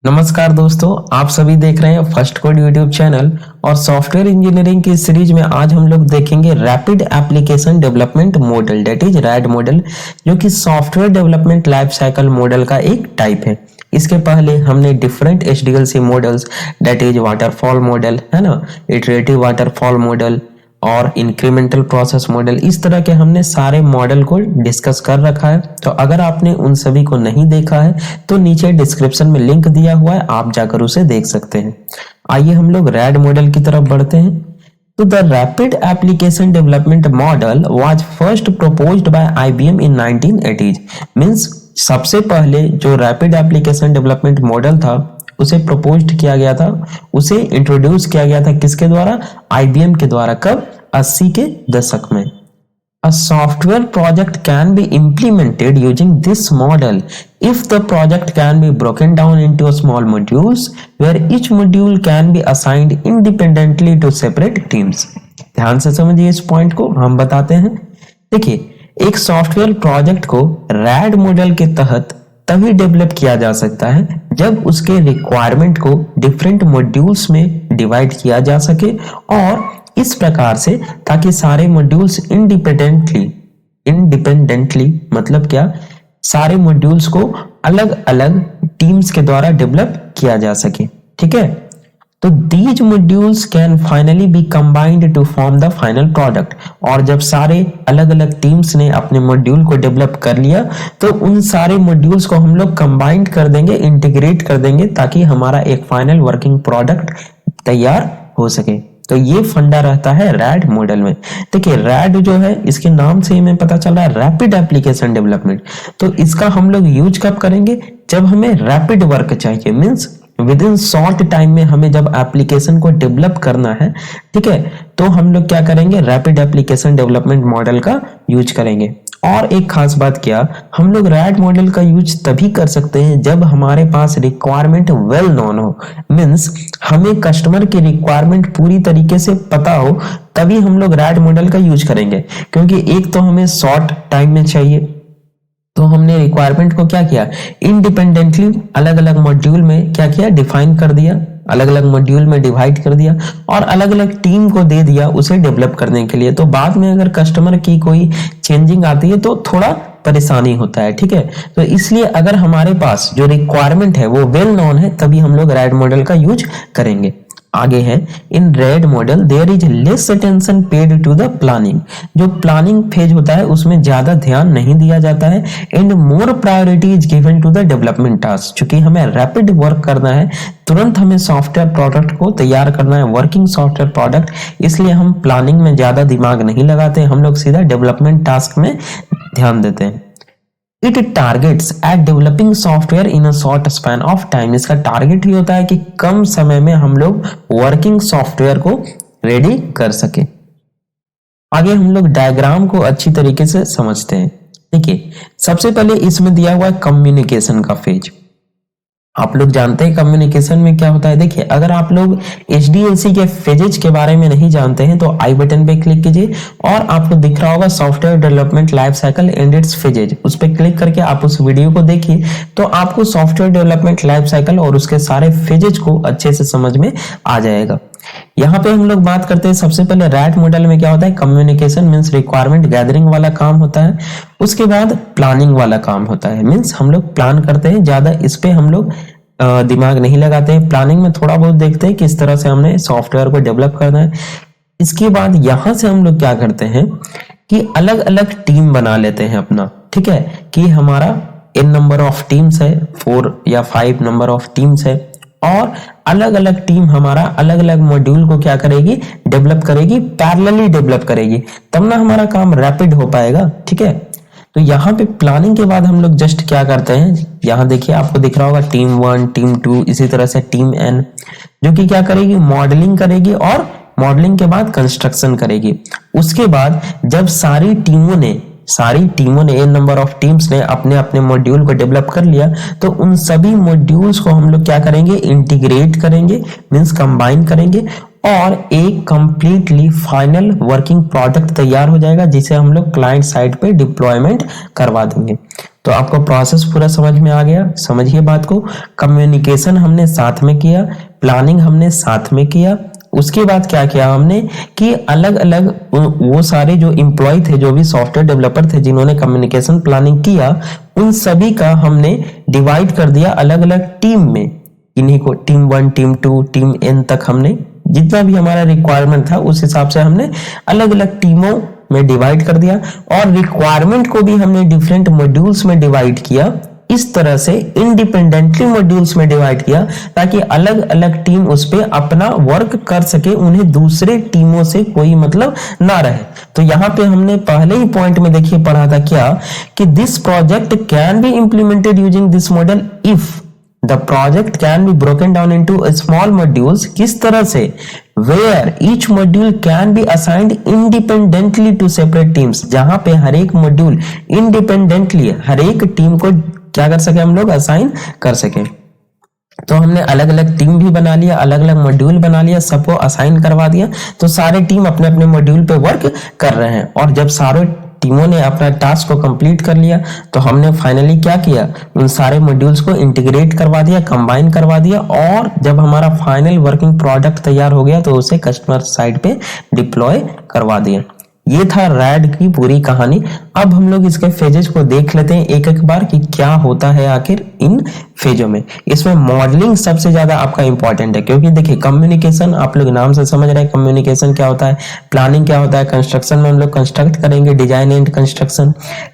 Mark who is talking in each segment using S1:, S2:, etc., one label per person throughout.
S1: नमस्कार दोस्तों, आप सभी देख रहे हैं फर्स्ट कोड यूट्यूब चैनल। और सॉफ्टवेयर इंजीनियरिंग की सीरीज में आज हम लोग देखेंगे rapid application development model, that is RAD model, जो कि software development life cycle model का एक टाइप है। इसके पहले हमने different HDLC models, that is waterfall model, है ना, इटरेटिव वाटरफॉल मॉडल और इंक्रीमेंटल प्रोसेस मॉडल, इस तरह के हमने सारे मॉडल को डिस्कस कर रखा है। तो अगर आपने उन सभी को नहीं देखा है तो नीचे डिस्क्रिप्शन में लिंक दिया हुआ है, आप जाकर उसे देख सकते हैं। आइए हम लोग रैड मॉडल की तरफ बढ़ते हैं। तो the rapid application development model was first proposed by IBM in 1980s। Means सबसे पहले जो रैपिड एप्लीकेशन डेवलपमेंट मॉडल था उसे प्रपोज्ड किया गया था, उसे इंट्रोड्यूस किया गया था किसके द्वारा? आईबीएम के द्वारा। कब? 80 के दशक में। A software project can be implemented using this model if the project can be broken down into small modules where each module can be assigned independently to separate teams। ध्यान से समझिए इस पॉइंट को, हम बताते हैं। देखिए, एक सॉफ्टवेयर प्रोजेक्ट को रैड मॉडल के तहत तभी डेवलप किया जा सकता है जब उसके रिक्वायरमेंट को डिफरेंट मॉड्यूल्स में डिवाइड किया जा सके, और इस प्रकार से ताकि सारे मॉड्यूल्स इंडिपेंडेंटली मतलब क्या, सारे मॉड्यूल्स को अलग अलग टीम्स के द्वारा डेवलप किया जा सके। ठीक है, तो these modules can finally be combined to form the final product. और जब सारे अलग अलग टीम्स ने अपने मॉड्यूल को डेवलप कर लिया तो उन सारे मॉड्यूल्स को हम लोग कंबाइंड कर देंगे, इंटीग्रेट कर देंगे, ताकि हमारा एक फाइनल वर्किंग प्रोडक्ट तैयार हो सके। तो ये फंडा रहता है रैड मॉडल में। देखिए, रैड जो है, इसके नाम से ही हमें पता चल रहा है रैपिड एप्लीकेशन डेवलपमेंट। तो इसका हम लोग यूज कब करेंगे? जब हमें रैपिड वर्क चाहिए, means with in short time में हमें जब एप्लीकेशन को डेवलप करना है, ठीक है, तो हम लोग क्या करेंगे? रैपिड एप्लीकेशन डेवलपमेंट मॉडल का यूज करेंगे। और एक खास बात क्या, हम लोग रैड मॉडल का यूज तभी कर सकते हैं जब हमारे पास रिक्वायरमेंट वेल नोन हो, मींस हमें कस्टमर की रिक्वायरमेंट पूरी तरीके से पता हो, तभी हम लोग रैड मॉडल का यूज करेंगे। क्योंकि एक तो हमें शॉर्ट टाइम में चाहिए, तो हमने रिक्वायरमेंट को क्या किया? इंडिपेंडेंटली अलग अलग मॉड्यूल में क्या किया? डिफाइन कर दिया, अलग अलग मॉड्यूल में डिवाइड कर दिया और अलग अलग टीम को दे दिया उसे डेवलप करने के लिए। तो बाद में अगर कस्टमर की कोई चेंजिंग आती है तो थोड़ा परेशानी होता है। ठीक है, तो इसलिए अगर हमारे पास जो रिक्वायरमेंट है वो वेल नोन है, तभी हम लोग रैड मॉडल का यूज करेंगे। आगे है, in RAD model there is less attention paid to the planning. जो प्लानिंग फेज होता है उसमें ज्यादा ध्यान नहीं दिया जाता है, and more priority is given to the development task. चूंकि हमें रैपिड वर्क करना है, तुरंत हमें सॉफ्टवेयर प्रोडक्ट को तैयार करना है, वर्किंग सॉफ्टवेयर प्रोडक्ट, इसलिए हम प्लानिंग में ज्यादा दिमाग नहीं लगाते, हम लोग सीधा डेवलपमेंट टास्क में ध्यान देते हैं। It targets at developing software in a short span of time. इसका टारगेट ही होता है कि कम समय में हम लोग वर्किंग सॉफ्टवेयर को रेडी कर सके। आगे हम लोग डायग्राम को अच्छी तरीके से समझते हैं। देखिए, सबसे पहले इसमें दिया हुआ है कम्युनिकेशन का फेज। आप लोग जानते हैं कम्युनिकेशन में क्या होता है। देखिए, अगर आप लोग एचडीएलसी के फेजेज के बारे में नहीं जानते हैं तो आई बटन पे क्लिक कीजिए और आपको दिख रहा होगा software development life cycle and it's phases. उस पर क्लिक करके आप उस वीडियो को देखिए, तो आपको सॉफ्टवेयर डेवलपमेंट लाइफ साइकिल और उसके सारे फेजेज को अच्छे से समझ में आ जाएगा। यहाँ पे हम लोग बात करते हैं, सबसे पहले रैड मॉडल में क्या होता है? कम्युनिकेशन मींस रिक्वायरमेंट गैदरिंग वाला काम होता है। उसके बाद प्लानिंग वाला काम होता है, मींस हम लोग प्लान करते हैं, ज्यादा इस पे हम लोग दिमाग नहीं लगाते हैं। प्लानिंग में थोड़ा बहुत देखते हैं किस तरह से हमने सॉफ्टवेयर को डेवलप करना है। इसके बाद यहां से हम लोग क्या करते हैं कि अलग अलग टीम बना लेते हैं अपना। ठीक है, कि हमारा n नंबर ऑफ टीम्स है, 4 या 5 नंबर ऑफ टीम्स है, और अलग अलग टीम हमारा अलग अलग मॉड्यूल को क्या करेगी? डेवलप करेगी, पैरेलली डेवलप करेगी, तब ना हमारा काम रैपिड हो पाएगा। ठीक है, तो यहाँ पे प्लानिंग के बाद हम लोग जस्ट क्या करते हैं, यहाँ देखिए आपको दिख रहा होगा टीम 1, टीम 2, इसी तरह से टीम n, जो कि क्या करेगी? मॉडलिंग करेगी, और मॉडलिंग के बाद कंस्ट्रक्शन करेगी। उसके बाद जब सारी टीमों ने n नंबर ऑफ टीम्स ने अपने अपने मॉड्यूल को डेवलप कर लिया, तो उन सभी मॉड्यूल्स को हम लोग क्या करेंगे? इंटीग्रेट करेंगे, मींस कंबाइन करेंगे, और एक कंप्लीटली फाइनल वर्किंग प्रोडक्ट तैयार हो जाएगा, जिसे हम लोग क्लाइंट साइड पे डिप्लॉयमेंट करवा देंगे। तो आपको प्रोसेस पूरा समझ में आ गया। समझिए बात को, कम्युनिकेशन हमने साथ में किया, प्लानिंग हमने साथ में किया। उसके बाद क्या किया हमने कि अलग अलग वो सारे जो एम्प्लॉय थे, जो भी सॉफ्टवेयर डेवलपर थे जिन्होंने कम्युनिकेशन प्लानिंग किया, उन सभी का हमने डिवाइड कर दिया अलग अलग टीम में। इन्हीं को टीम 1, टीम 2, टीम N तक हमने जितना भी हमारा रिक्वायरमेंट था उस हिसाब से हमने अलग अलग टीमों में डिवाइड कर दिया, और रिक्वायरमेंट को भी हमने डिफरेंट मॉड्यूल्स में डिवाइड किया। इस तरह से इंडिपेंडेंटली मॉड्यूल्स में डिवाइड किया ताकि अलग अलग टीम उस पे अपना वर्क कर सके, उन्हें दूसरे टीमों से कोई मतलब ना रहे। तो यहाँ पे हमने पहले ही पॉइंट में देखिए पढ़ा था क्या कि this project can be implemented using this model if the project can be broken down into small modules. किस तरह से? Where each module can be assigned independently to separate teams, जहां पे हर एक मॉड्यूल इंडिपेंडेंटली हर एक टीम को क्या कर सके, हम लोग असाइन कर सके। तो हमने अलग अलग टीम भी बना लिया, अलग अलग मॉड्यूल बना लिया, सबको असाइन करवा दिया। तो सारे टीम अपने अपने मॉड्यूल पे वर्क कर रहे हैं, और जब सारे टीमों ने अपना टास्क को कंप्लीट कर लिया तो हमने फाइनली क्या किया, उन सारे मॉड्यूल्स को इंटीग्रेट करवा दिया, कंबाइन करवा दिया, और जब हमारा फाइनल वर्किंग प्रोडक्ट तैयार हो गया तो उसे कस्टमर साइड पे डिप्लॉय करवा दिया। ये था रैड की पूरी कहानी। अब हम लोग इसके फेजेस को देख लेते हैं एक एक बार कि क्या होता है आखिर इन फेजों में। इसमें मॉडलिंग सबसे ज्यादा आपका इंपॉर्टेंट है, क्योंकि देखिए कम्युनिकेशन आप लोग नाम से समझ रहे हैं कम्युनिकेशन क्या होता है, प्लानिंग क्या होता है, कंस्ट्रक्शन में हम लोग कंस्ट्रक्ट करेंगे, डिजाइन एंड कंस्ट्रक्शन,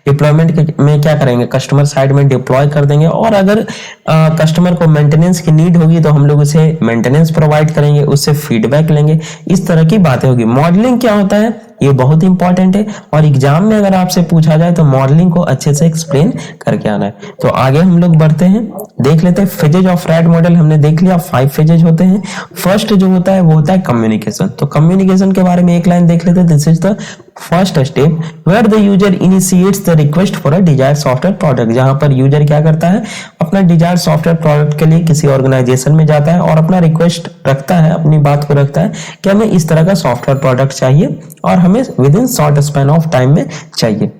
S1: डिप्लॉयमेंट में क्या करेंगे, कस्टमर साइड में डिप्लॉय कर देंगे, और अगर कस्टमर को मेंटेनेंस की नीड होगी तो हम लोग उसे मेंटेनेंस प्रोवाइड करेंगे, उससे फीडबैक लेंगे। इस तरह की बातें होगी। मॉडलिंग क्या होता है ये बहुत इंपॉर्टेंट है, और एग्जाम में अगर आपसे पूछा जाए तो मॉडलिंग को अच्छे से एक्सप्लेन करके आना है। तो आगे हम लोग बढ़ते हैं, देख लेते हैं फेजेज ऑफ रैड मॉडल। हमने देख लिया 5 फेजेज होते हैं। फर्स्ट जो होता है वो होता है कम्युनिकेशन। तो कम्युनिकेशन के बारे में एक लाइन देख लेते हैं। This is the first step where the user initiates the request for a desired software product, जहां पर यूजर क्या करता है, अपना डिजायर्ड सॉफ्टवेयर प्रोडक्ट के लिए किसी ऑर्गेनाइजेशन में जाता है और अपना रिक्वेस्ट रखता है, अपनी बात को रखता है कि हमें इस तरह का सॉफ्टवेयर प्रोडक्ट चाहिए और हमें with in short span of time में चाहिए।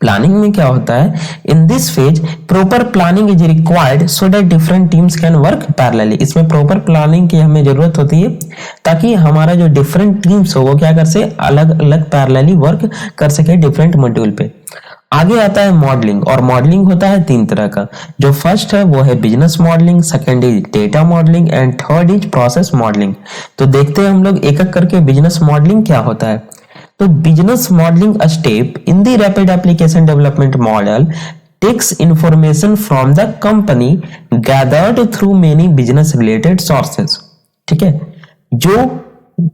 S1: प्लानिंग में क्या होता है, in this phase proper planning is required so that different teams can work parallelly. इसमें प्रॉपर प्लानिंग की हमें जरूरत होती है ताकि हमारा जो डिफरेंट टीम्स हो वो क्या कर सके, अलग अलग पैरेलली वर्क कर सके डिफरेंट मॉड्यूल पे। आगे आता है मॉडलिंग, और मॉडलिंग होता है 3 तरह का। जो फर्स्ट है वो है business modelling, second is data modelling, and third is process modelling. तो देखते हैं हम लोग एक एक करके बिजनेस मॉडलिंग क्या होता है। तो business modelling step in the rapid application development model takes information from the company gathered through many business related sources। ठीक है, जो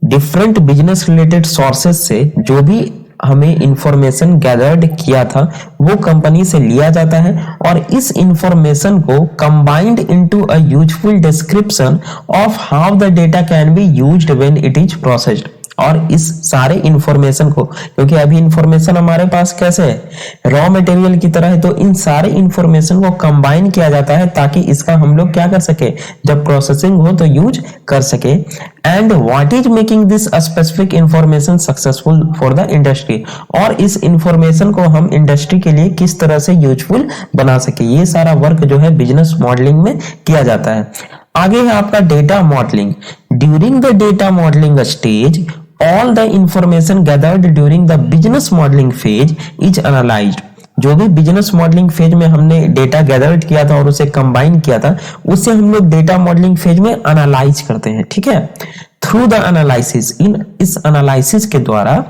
S1: डिफरेंट बिजनेस रिलेटेड सोर्सेज से जो भी हमें इंफॉर्मेशन गैदर्ड किया था वो कंपनी से लिया जाता है, और इस इंफॉर्मेशन को combined into a useful description of how the data can be used when it is processed. और इस सारे इंफॉर्मेशन को, क्योंकि अभी इंफॉर्मेशन हमारे पास कैसे है, रॉ मटेरियल की तरह है, तो इन सारे इंफॉर्मेशन को कंबाइन किया जाता है ताकि इसका हम लोग क्या कर सके, जब प्रोसेसिंग हो तो यूज कर सके। And what is making this specific information successful for the industry, और इस इंफॉर्मेशन को हम इंडस्ट्री के लिए किस तरह से यूजफुल बना सके, ये सारा वर्क जो है बिजनेस मॉडलिंग में किया जाता है। आगे है आपका data modelling. During the data modelling stage all the information gathered during the business modeling phase is analyzed। जो भी बिजनेस मॉडलिंग फेज में हमने डेटा गैदर्ड किया था और उसे कंबाइन किया था, उससे हम लोग डेटा मॉडलिंग फेज में एनालाइज करते हैं। ठीक है, थ्रू द एनालिसिस, इस एनालिसिस के द्वारा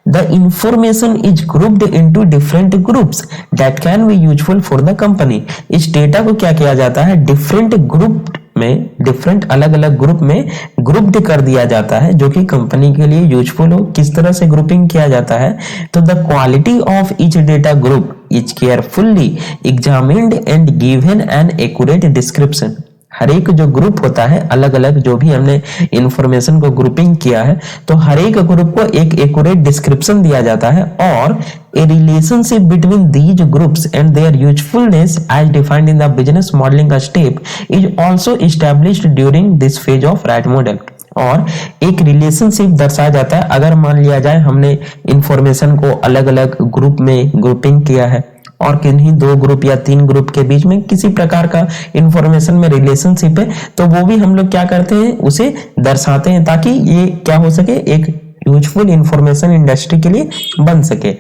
S1: the information is grouped into different groups that can be useful for the company। इस डेटा को क्या किया जाता है, डिफरेंट ग्रुप में, डिफरेंट अलग अलग ग्रुप में ग्रुप्ड कर दिया जाता है जो कि कंपनी के लिए यूजफुल हो। किस तरह से ग्रुपिंग किया जाता है, तो the quality of each data group is carefully examined and given an accurate description. हर एक जो ग्रुप होता है, अलग अलग जो भी हमने इंफॉर्मेशन को ग्रुपिंग किया है, तो हर एक ग्रुप को एक एक्यूरेट डिस्क्रिप्शन दिया जाता है, और a relationship between these groups and their usefulness as defined in the business modeling step is also established during this phase of RAD model। और एक रिलेशनशिप दर्शाया जाता है। अगर मान लिया जाए हमने इंफॉर्मेशन को अलग अलग ग्रुप में ग्रुपिंग किया है और किन्हीं 2 ग्रुप या 3 ग्रुप के बीच में किसी प्रकार का इंफॉर्मेशन में रिलेशनशिप है, तो वो भी हम लोग क्या करते हैं, उसे दर्शाते हैं ताकि ये क्या हो सके, एक यूजफुल इंफॉर्मेशन इंडस्ट्री के लिए बन सके।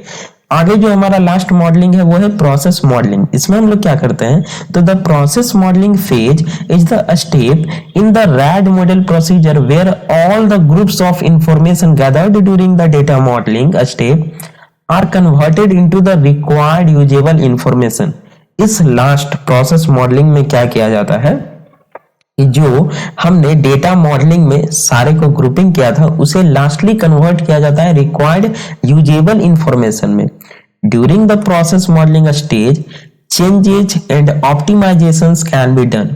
S1: आगे जो हमारा लास्ट मॉडलिंग है वो है प्रोसेस मॉडलिंग। इसमें हम लोग क्या करते हैं, तो the process modelling phase is the step in the RAD model procedure where all the groups of information gathered during the data modelling step are converted into the required usable information. इस last process modelling में क्या किया जाता है कि जो हमने data modelling में सारे को ग्रुपिंग किया था उसे लास्टली कन्वर्ट किया जाता है रिक्वायर्ड यूजेबल इंफॉर्मेशन में। During the process modelling stage changes and optimisations can be done.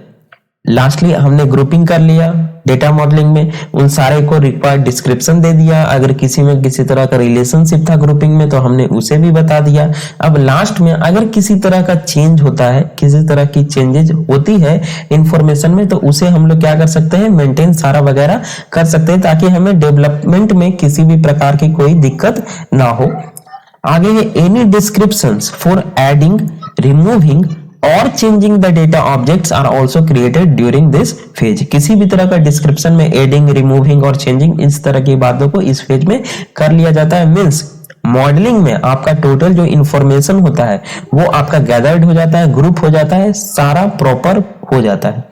S1: Lastly हमने ग्रुपिंग कर लिया डेटा मॉडलिंग में, उन सारे को रिक्वायर्ड डिस्क्रिप्शन दे दिया, अगर किसी में किसी तरह का रिलेशनशिप था ग्रुपिंग में तो हमने उसे भी बता दिया। अब लास्ट में अगर किसी तरह का चेंज होता है, किसी तरह की चेंजेज होती है इंफॉर्मेशन में, तो उसे हम लोग क्या कर सकते हैं, मेंटेन सारा वगैरह कर सकते हैं ताकि हमें डेवलपमेंट में किसी भी प्रकार की कोई दिक्कत ना हो। आगे है any descriptions for adding, removing और changing the data objects are also created during this phase. किसी भी तरह का डिस्क्रिप्शन में एडिंग, रिमूविंग और चेंजिंग इस तरह की बातों को इस फेज में कर लिया जाता है। मींस मॉडलिंग में आपका टोटल जो इंफॉर्मेशन होता है वो आपका गैदर्ड हो जाता है, ग्रुप हो जाता है, सारा प्रॉपर हो जाता है।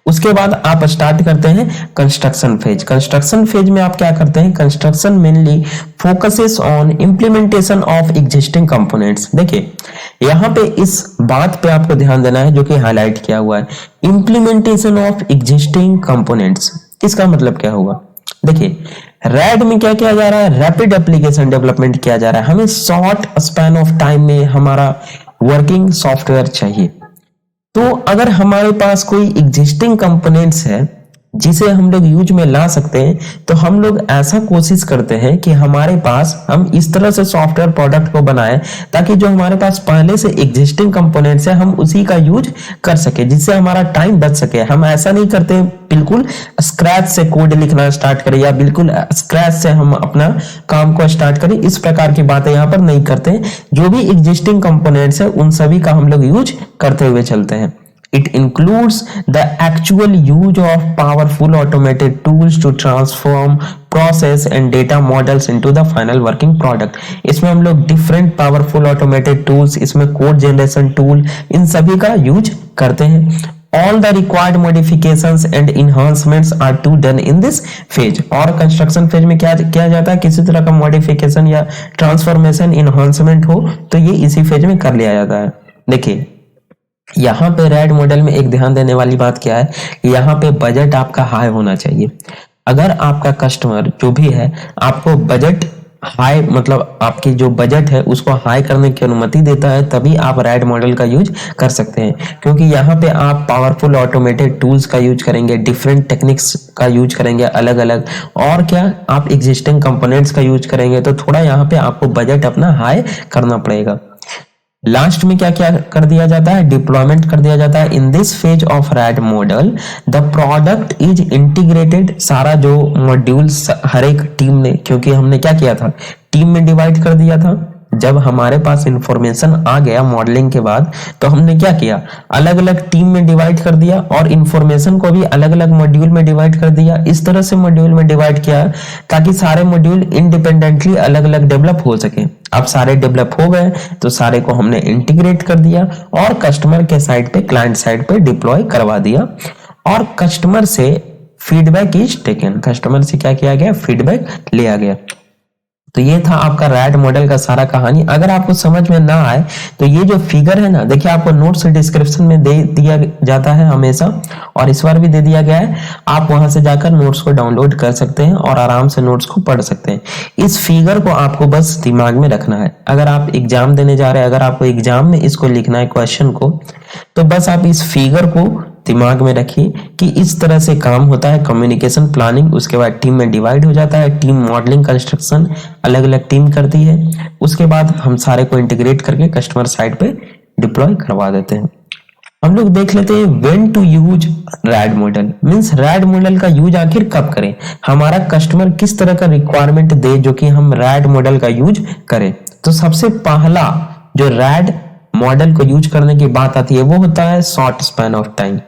S1: उसके बाद आप स्टार्ट करते हैं कंस्ट्रक्शन फेज। कंस्ट्रक्शन फेज में आप क्या करते हैं, construction mainly focuses on implementation of existing components. देखिए यहाँ पे इस बात पे आपको ध्यान देना है जो कि हाईलाइट किया हुआ है, इंप्लीमेंटेशन ऑफ एग्जिस्टिंग कंपोनेंट्स। इसका मतलब क्या हुआ, देखिए रैड में क्या किया जा रहा है, रैपिड एप्लीकेशन डेवलपमेंट किया जा रहा है। हमें शॉर्ट स्पैन ऑफ टाइम में हमारा वर्किंग सॉफ्टवेयर चाहिए। तो अगर हमारे पास कोई एग्जिस्टिंग कंपोनेंट्स है जिसे हम लोग यूज में ला सकते हैं, तो हम लोग ऐसा कोशिश करते हैं कि हमारे पास हम इस तरह से सॉफ्टवेयर प्रोडक्ट को बनाएं ताकि जो हमारे पास पहले से एग्जिस्टिंग कंपोनेंट्स है हम उसी का यूज कर सके, जिससे हमारा टाइम बच सके। हम ऐसा नहीं करते बिल्कुल स्क्रैच से कोड लिखना स्टार्ट करें या बिल्कुल स्क्रैच से हम अपना काम को स्टार्ट करें, इस प्रकार की बातें यहाँ पर नहीं करते। जो भी एग्जिस्टिंग कंपोनेंट्स है उन सभी का हम लोग यूज करते हुए चलते हैं। It includes the actual use of powerful automated tools to transform process and data models into the final working product। इसमें हम लोग different powerful automated tools, इसमें code generation tool, इन सभी का यूज करते हैं। All the required modifications and enhancements are to done in this phase। और construction phase में क्या किया जाता है, किसी तरह का मॉडिफिकेशन या ट्रांसफॉर्मेशन इन्हांसमेंट हो तो ये इसी फेज में कर लिया जाता है। देखिए यहाँ पे रैड मॉडल में एक ध्यान देने वाली बात क्या है, यहाँ पे बजट आपका हाई होना चाहिए। अगर आपका कस्टमर जो भी है आपको बजट हाई, मतलब आपकी जो बजट है उसको हाई करने की अनुमति देता है, तभी आप रैड मॉडल का यूज कर सकते हैं। क्योंकि यहाँ पे आप पावरफुल ऑटोमेटेड टूल्स का यूज करेंगे, डिफरेंट टेक्निक्स का यूज करेंगे अलग अलग, और क्या आप एग्जिस्टिंग कंपोनेंट्स का यूज करेंगे, तो थोड़ा यहाँ पे आपको बजट अपना हाई करना पड़ेगा। लास्ट में क्या क्या कर दिया जाता है, डिप्लॉयमेंट कर दिया जाता है। In this phase of red model the product is integrated. सारा जो मॉड्यूल्स हर एक टीम ने, क्योंकि हमने क्या किया था, टीम में डिवाइड कर दिया था। जब हमारे पास इंफॉर्मेशन आ गया मॉडलिंग के बाद तो हमने क्या किया, अलग अलग टीम में डिवाइड कर दिया और इंफॉर्मेशन को भी अलग अलग मॉड्यूल में डिवाइड कर दिया। इस तरह से मॉड्यूल में डिवाइड किया ताकि सारे मॉड्यूल इंडिपेंडेंटली अलग अलग डेवलप हो सके। अब सारे डेवलप हो गए तो सारे को हमने इंटीग्रेट कर दिया और कस्टमर के साइड पे, क्लाइंट साइड पे डिप्लॉय करवा दिया और कस्टमर से फीडबैक इज टेकन। कस्टमर से क्या किया गया, फीडबैक लिया गया। तो ये था आपका रैड मॉडल का सारा कहानी। अगर आपको समझ में ना आए तो ये जो फिगर है ना, देखिए आपको नोट्स डिस्क्रिप्शन में दे दिया जाता है हमेशा, और इस बार भी दे दिया गया है। आप वहां से जाकर नोट्स को डाउनलोड कर सकते हैं और आराम से नोट्स को पढ़ सकते हैं। इस फिगर को आपको बस दिमाग में रखना है। अगर आप एग्जाम देने जा रहे हैं, अगर आपको एग्जाम में इसको लिखना है क्वेश्चन को, तो बस आप इस फिगर को दिमाग में रखिए कि इस तरह से काम होता है कम्युनिकेशन प्लानिंग। उसके बाद टीम में डिवाइड हो जाता है, टीम मॉडलिंग कंस्ट्रक्शन अलग अलग टीम करती है। उसके बाद हम सारे को इंटीग्रेट करके कस्टमर साइड पे डिप्लॉय करवा देते हैं। हम लोग देख लेते हैं when to use RAD model. Means RAD model का यूज आखिर कब करें, हमारा कस्टमर किस तरह का रिक्वायरमेंट दे जो कि हम रैड मॉडल का यूज करें। तो सबसे पहला जो रैड मॉडल को यूज करने की बात आती है वो होता है शॉर्ट स्पैन ऑफ टाइम।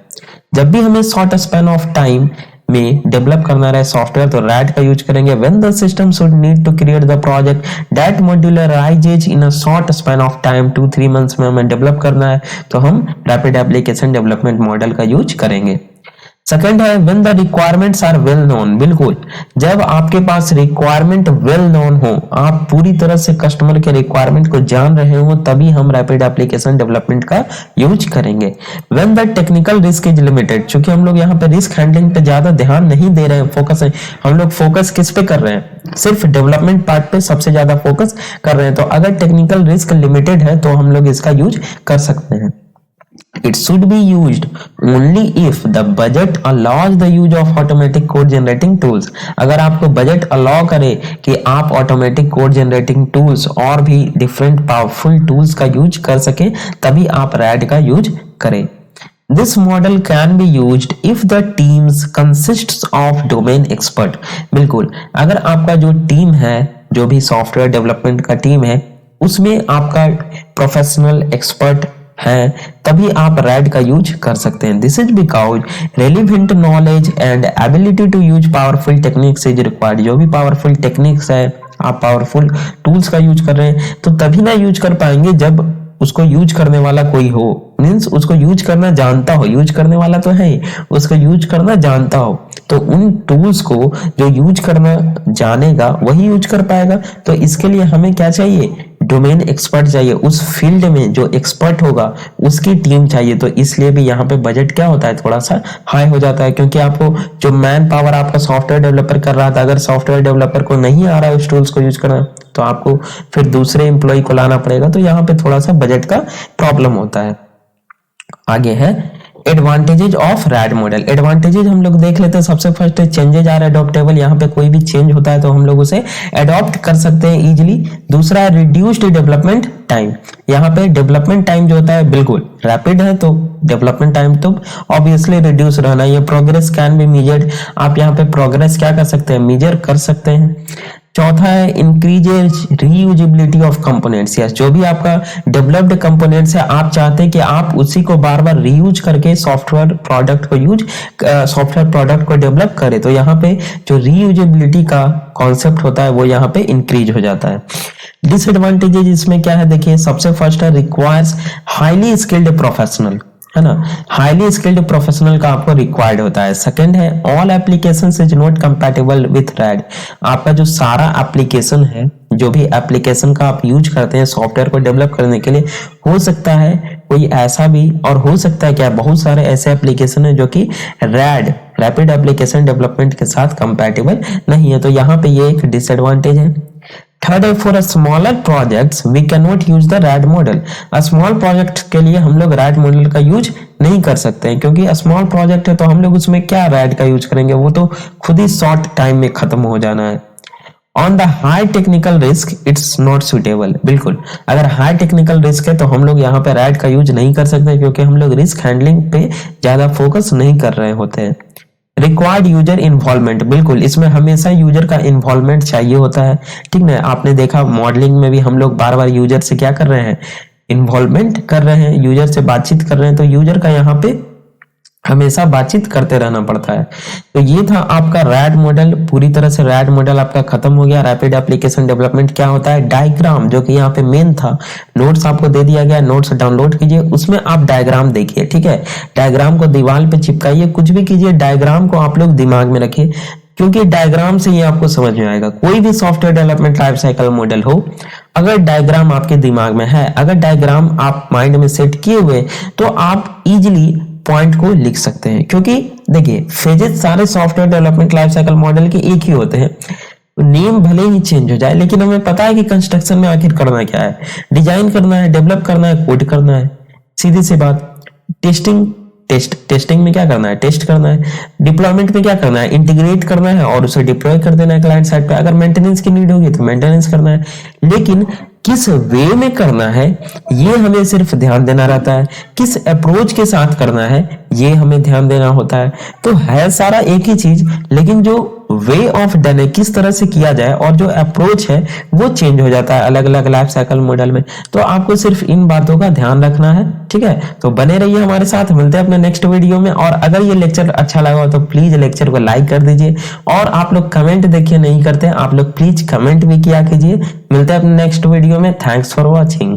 S1: जब भी हमें शॉर्ट स्पैन ऑफ टाइम में डेवलप करना रहे सॉफ्टवेयर तो रैड का यूज करेंगे। When the system should need to create the project that modularises in a short span of time 2-3 months में हमें डेवलप करना है तो हम रैपिड एप्लीकेशन डेवलपमेंट मॉडल का यूज करेंगे। सेकंड है when the requirements are well known. बिल्कुल, जब आपके पास रिक्वायरमेंट वेल नोन हो, आप पूरी तरह से कस्टमर के रिक्वायरमेंट को जान रहे हो, तभी हम रैपिड एप्लीकेशन डेवलपमेंट का यूज करेंगे। When the technical risk is limited, चूंकि हम लोग यहाँ पे रिस्क हैंडलिंग पे ज्यादा ध्यान नहीं दे रहे हैं, फोकस है हम लोग फोकस किस पे कर रहे हैं, सिर्फ डेवलपमेंट पार्ट पे सबसे ज्यादा फोकस कर रहे हैं। तो अगर टेक्निकल रिस्क लिमिटेड है तो हम लोग इसका यूज कर सकते हैं। It should be used only if the budget allows the use of automatic code generating tools। अगर आपको बजट अलाउ करे कि आप ऑटोमेटिक कोड जनरेटिंग टूल्स और भी डिफरेंट पावरफुल टूल्स का यूज कर सके तभी आप रैड का यूज करें। This model can be used if the teams consists of domain expert। बिल्कुल, अगर आपका जो टीम है, जो भी सॉफ्टवेयर डेवलपमेंट का टीम है, उसमें आपका प्रोफेशनल एक्सपर्ट है तभी आप रैड का यूज कर सकते हैं। This is because relevant knowledge and ability to use powerful techniques is required. जो भी पावरफुल टेक्निक्स है, आप पावरफुल टूल्स का यूज कर रहे हैं तो तभी ना यूज कर पाएंगे जब उसको यूज करने वाला कोई हो, मीन्स उसको यूज करना जानता हो। यूज करने वाला तो है ही, उसको यूज करना जानता हो, तो उन टूल्स को जो यूज करना जानेगा वही यूज कर पाएगा। तो इसके लिए हमें क्या चाहिए, डोमेन एक्सपर्ट चाहिए, उस फील्ड में जो एक्सपर्ट होगा उसकी टीम चाहिए। तो इसलिए भी यहाँ पे बजट क्या होता है, थोड़ा सा हाई हो जाता है, क्योंकि आपको जो मैन पावर आपका सॉफ्टवेयर डेवलपर कर रहा था, अगर सॉफ्टवेयर डेवलपर को नहीं आ रहा है उस टूल्स को यूज करना तो आपको फिर दूसरे एम्प्लॉय को लाना पड़ेगा। तो यहाँ पे थोड़ा सा बजट का प्रॉब्लम होता है। आगे है advantages of red model. Advantages हम लोग देख लेते हैं। सबसे फर्स्ट चेंजेज आर एडॉप्टेबल। यहाँ पे कोई भी चेंज होता है तो हम लोग उसे एडॉप्ट कर सकते हैं इजीली। दूसरा है रिड्यूस्ड डेवलपमेंट टाइम। यहाँ पे डेवलपमेंट टाइम जो होता है बिल्कुल रैपिड है तो डेवलपमेंट टाइम तो ऑब्वियसली रिड्यूस रहना। ये प्रोग्रेस कैन बी मेजर्ड। आप यहाँ पे प्रोग्रेस क्या कर सकते हैं, मेजर कर सकते हैं। चौथा है increases reusability of components. Yes, जो भी आपका डेवलप्ड कंपोनेंट्स है आप चाहते हैं कि आप उसी को बार बार रीयूज करके सॉफ्टवेयर प्रोडक्ट को डेवलप करें। तो यहाँ पे जो रीयूजेबिलिटी का कॉन्सेप्ट होता है वो यहाँ पे इंक्रीज हो जाता है। डिसएडवांटेजेस इसमें क्या है, देखिए सबसे फर्स्ट है रिक्वायर्स हाईली स्किल्ड प्रोफेशनल, है ना, हाईली स्किल्ड प्रोफेशनल का आपको रिक्वायर्ड होता है। सेकंड है all applications is not compatible with red. आपका जो सारा एप्लीकेशन है, जो भी एप्लीकेशन का आप यूज करते हैं सॉफ्टवेयर को डेवलप करने के लिए, हो सकता है कोई ऐसा भी, और हो सकता है क्या, बहुत सारे ऐसे एप्लीकेशन है जो कि रैपिड एप्लीकेशन डेवलपमेंट के साथ कंपैटिबल नहीं है। तो यहाँ पे ये एक डिसएडवांटेज है। थर्ड है for smaller projects we can not use the RAD model. Small project के लिए हम लोग रैड मॉडल का यूज नहीं कर सकते हैं, क्योंकि स्मॉल प्रोजेक्ट है तो हम लोग उसमें क्या रैड का यूज करेंगे, वो तो खुद ही शॉर्ट टाइम में खत्म हो जाना है। On the high technical risk it's not suitable. बिल्कुल, अगर हाई टेक्निकल रिस्क है तो हम लोग यहाँ पे रैड का यूज नहीं कर सकते, क्योंकि हम लोग रिस्क हैंडलिंग पे ज्यादा फोकस नहीं कर रहे होते हैं। Required user involvement. बिल्कुल, इसमें हमेशा यूजर का इन्वॉल्वमेंट चाहिए होता है, ठीक ना। आपने देखा मॉडलिंग में भी हम लोग बार बार यूजर से क्या कर रहे हैं, इन्वॉल्वमेंट कर रहे हैं, यूजर से बातचीत कर रहे हैं। तो यूजर का यहाँ पे हमेशा बातचीत करते रहना पड़ता है। तो ये था आपका रैड मॉडल। पूरी तरह से रैड मॉडल आपका खत्म हो गया। रैपिड एप्लीकेशन डेवलपमेंट क्या होता है, डायग्राम, जो कि यहाँ पे मेन था। नोट्स आपको दे दिया गया, नोट्स डाउनलोड कीजिए, उसमें आप डायग्राम देखिए, ठीक है। डायग्राम को दीवार पे चिपकाइए, कुछ भी कीजिए, डायग्राम को आप लोग दिमाग में रखिए, क्योंकि डायग्राम से ये आपको समझ में आएगा। कोई भी software development life cycle model हो, अगर डायग्राम आपके दिमाग में है, अगर डायग्राम आप माइंड में सेट किए हुए, तो आप इजिली पॉइंट को लिख सकते हैं। क्योंकि देखिए फेजेस सारे software development life cycle model के एक ही होते हैं। नेम भले ही चेंज हो जाए, लेकिन हमें पता है कि कंस्ट्रक्शन में आखिर करना क्या है, डिजाइन करना है, डेवलप करना है, कोड करना है, सीधी सी बात। टेस्टिंग में क्या करना है, टेस्ट करना है। डिप्लॉयमेंट में क्या करना है, इंटीग्रेट करना है और उसे डिप्लॉय कर देना है क्लाइंट साइड पे। अगर मेंटेनेंस की नीड होगी तो मेंटेनेंस करना है, लेकिन किस वे में करना है ये हमें सिर्फ ध्यान देना रहता है। किस अप्रोच के साथ करना है ये हमें ध्यान देना होता है। तो है सारा एक ही चीज, लेकिन जो वे ऑफ डन है किस तरह से किया जाए और जो अप्रोच है वो चेंज हो जाता है अलग अलग लाइफ साइकिल मॉडल में। तो आपको सिर्फ इन बातों का ध्यान रखना है, ठीक है। तो बने रहिए हमारे साथ, मिलते हैं अपने नेक्स्ट वीडियो में। और अगर ये लेक्चर अच्छा लगा हो तो प्लीज लेक्चर को लाइक कर दीजिए, और आप लोग कमेंट देखिए नहीं करते, आप लोग प्लीज कमेंट भी किया कीजिए। मिलते हैं अपने नेक्स्ट वीडियो में। Thanks for watching.